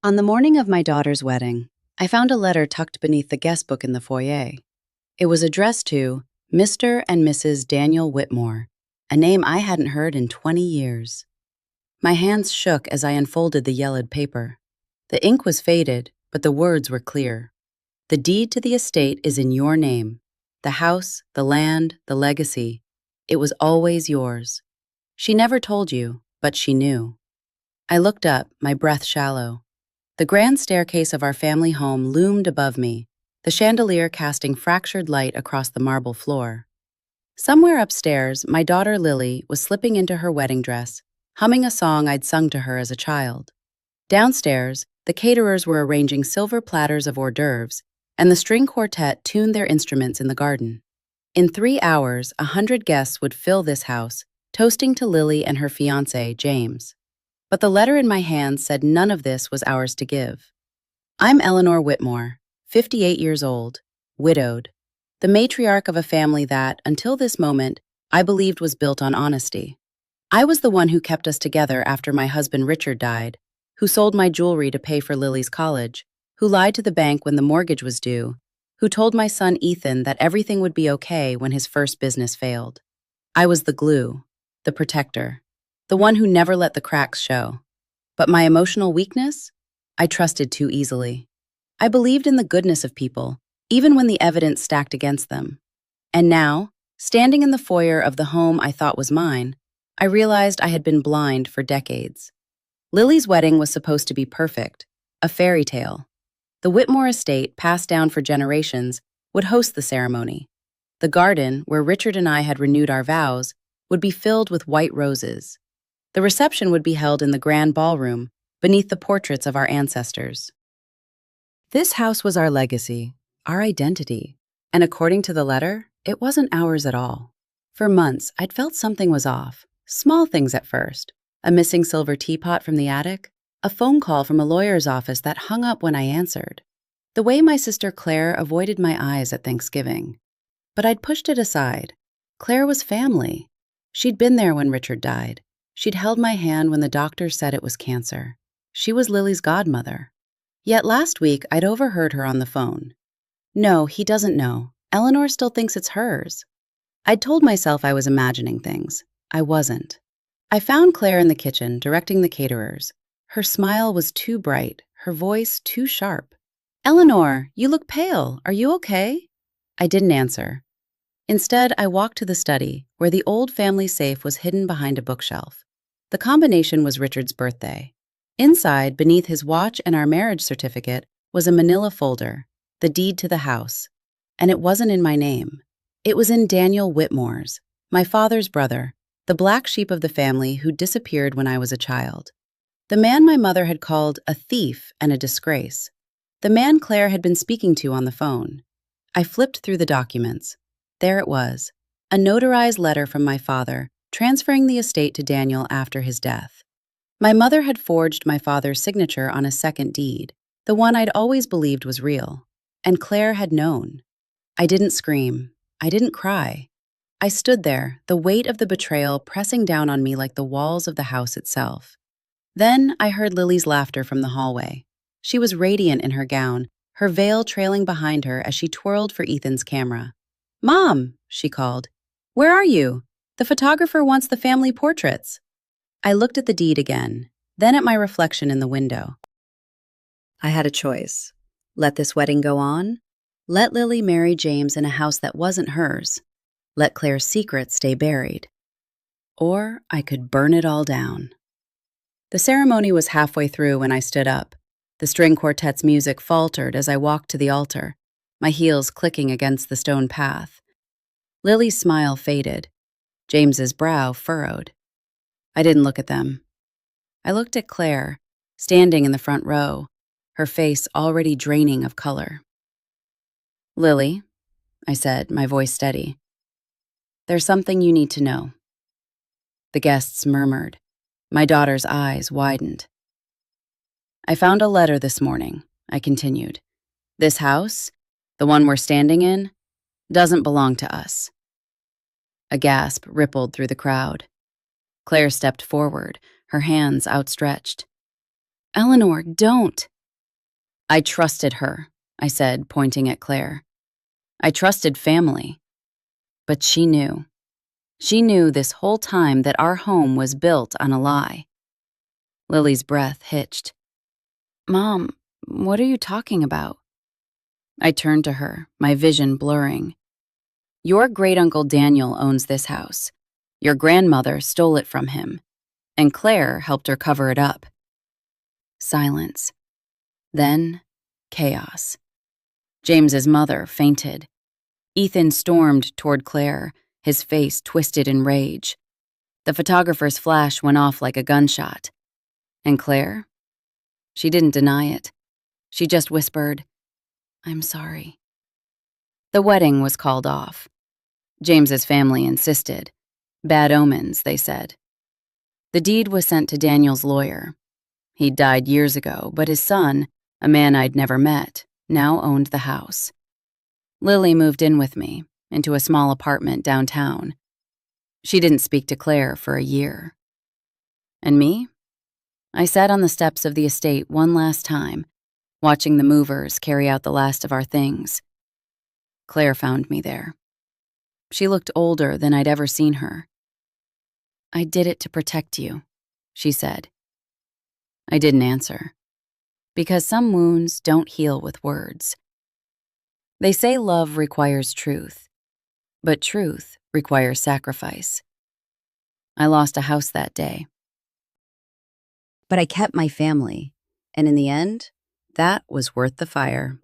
On the morning of my daughter's wedding, I found a letter tucked beneath the guest book in the foyer. It was addressed to Mr. and Mrs. Daniel Whitmore, a name I hadn't heard in 20 years. My hands shook as I unfolded the yellowed paper. The ink was faded, but the words were clear. The deed to the estate is in your name. The house, the land, the legacy. It was always yours. She never told you, but she knew. I looked up, my breath shallow. The grand staircase of our family home loomed above me, the chandelier casting fractured light across the marble floor. Somewhere upstairs, my daughter Lily was slipping into her wedding dress, humming a song I'd sung to her as a child. Downstairs, the caterers were arranging silver platters of hors d'oeuvres, and the string quartet tuned their instruments in the garden. In 3 hours, 100 guests would fill this house, toasting to Lily and her fiancé, James. But the letter in my hand said none of this was ours to give. I'm Eleanor Whitmore, 58 years old, widowed, the matriarch of a family that, until this moment, I believed was built on honesty. I was the one who kept us together after my husband Richard died, who sold my jewelry to pay for Lily's college, who lied to the bank when the mortgage was due, who told my son Ethan that everything would be okay when his first business failed. I was the glue, the protector, the one who never let the cracks show. But my emotional weakness? I trusted too easily. I believed in the goodness of people, even when the evidence stacked against them. And now, standing in the foyer of the home I thought was mine, I realized I had been blind for decades. Lily's wedding was supposed to be perfect, a fairy tale. The Whitmore estate, passed down for generations, would host the ceremony. The garden, where Richard and I had renewed our vows, would be filled with white roses. The reception would be held in the grand ballroom, beneath the portraits of our ancestors. This house was our legacy, our identity, and according to the letter, it wasn't ours at all. For months, I'd felt something was off, small things at first, a missing silver teapot from the attic, a phone call from a lawyer's office that hung up when I answered, the way my sister Claire avoided my eyes at Thanksgiving. But I'd pushed it aside. Claire was family. She'd been there when Richard died. She'd held my hand when the doctor said it was cancer. She was Lily's godmother. Yet last week, I'd overheard her on the phone. No, he doesn't know. Eleanor still thinks it's hers. I'd told myself I was imagining things. I wasn't. I found Claire in the kitchen, directing the caterers. Her smile was too bright, her voice too sharp. Eleanor, you look pale. Are you okay? I didn't answer. Instead, I walked to the study, where the old family safe was hidden behind a bookshelf. The combination was Richard's birthday. Inside, beneath his watch and our marriage certificate, was a manila folder, the deed to the house. And it wasn't in my name. It was in Daniel Whitmore's, my father's brother, the black sheep of the family who disappeared when I was a child. The man my mother had called a thief and a disgrace. The man Claire had been speaking to on the phone. I flipped through the documents. There it was, a notarized letter from my father, transferring the estate to Daniel after his death. My mother had forged my father's signature on a second deed, the one I'd always believed was real. And Claire had known. I didn't scream. I didn't cry. I stood there, the weight of the betrayal pressing down on me like the walls of the house itself. Then I heard Lily's laughter from the hallway. She was radiant in her gown, her veil trailing behind her as she twirled for Ethan's camera. "Mom," she called. "Where are you? The photographer wants the family portraits." I looked at the deed again, then at my reflection in the window. I had a choice. Let this wedding go on. Let Lily marry James in a house that wasn't hers. Let Claire's secret stay buried. Or I could burn it all down. The ceremony was halfway through when I stood up. The string quartet's music faltered as I walked to the altar, my heels clicking against the stone path. Lily's smile faded. James's brow furrowed. I didn't look at them. I looked at Claire, standing in the front row, her face already draining of color. "Lily," I said, my voice steady, "there's something you need to know." The guests murmured. My daughter's eyes widened. "I found a letter this morning," I continued. "This house, the one we're standing in, doesn't belong to us." A gasp rippled through the crowd. Claire stepped forward, her hands outstretched. Eleanor, don't. I trusted her, I said, pointing at Claire. I trusted family. But she knew. She knew this whole time that our home was built on a lie. Lily's breath hitched. Mom, what are you talking about? I turned to her, my vision blurring. Your great-uncle Daniel owns this house. Your grandmother stole it from him, and Claire helped her cover it up. Silence. Then, chaos. James's mother fainted. Ethan stormed toward Claire, his face twisted in rage. The photographer's flash went off like a gunshot. And Claire? She didn't deny it. She just whispered, I'm sorry. The wedding was called off. James's family insisted. Bad omens, they said. The deed was sent to Daniel's lawyer. He'd died years ago, but his son, a man I'd never met, now owned the house. Lily moved in with me, into a small apartment downtown. She didn't speak to Claire for a year. And me? I sat on the steps of the estate one last time, watching the movers carry out the last of our things. Claire found me there. She looked older than I'd ever seen her. I did it to protect you, she said. I didn't answer, because some wounds don't heal with words. They say love requires truth, but truth requires sacrifice. I lost a house that day. But I kept my family, and in the end, that was worth the fire.